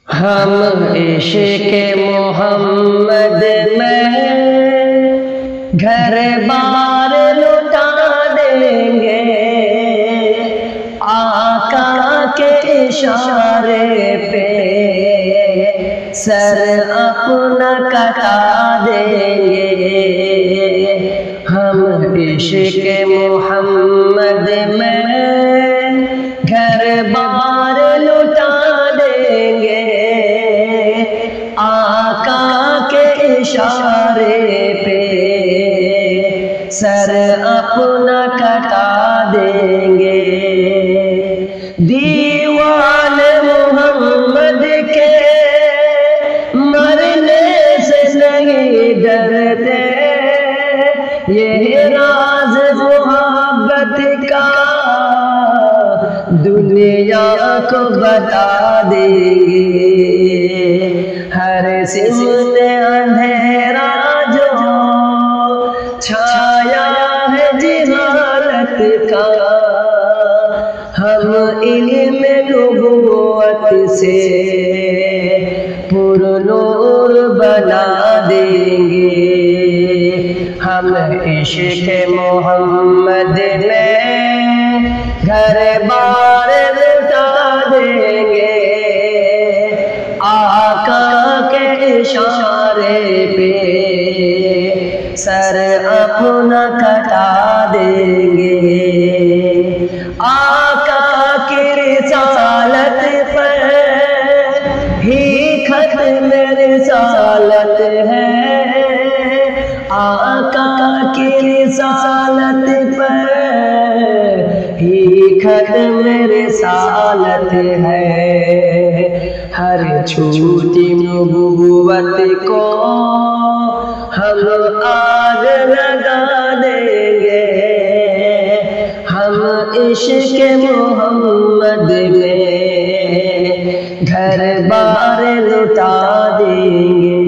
ہم عشق محمد میں گھر بار لٹا دیں گے، آقا کے اشارے پہ سر اپنا کٹا دیں گے۔ ہم عشق محمد میں گھر بار لٹا دیں گے، آقا کے اشارے پہ سر اپنا کٹا دیں گے۔ دیوان محمد کے مرنے سے نہیں ڈرتے، یہ راز محبت کا دنیا کو بتا دیں گے۔ ہر سمت اندھیرا جو چھایا ہے جہالت کا، ہم علم نبوت سے پر نور بنا دیں گے۔ ہم عشق محمد میں گھر بار لٹا دیں گے، آقا کے اشارے پہ سر اپنا کٹا دیں گے۔ آقا کی رسالت پر ہی ختم رسالت ہے، آقا کی رسالت پر ہی ختم رسالت ہے۔ ہر چھوٹی نبوت کو ہم آگ لگا دیں گے، ہم عشق محمد میں گھر بار لٹا دیں گے۔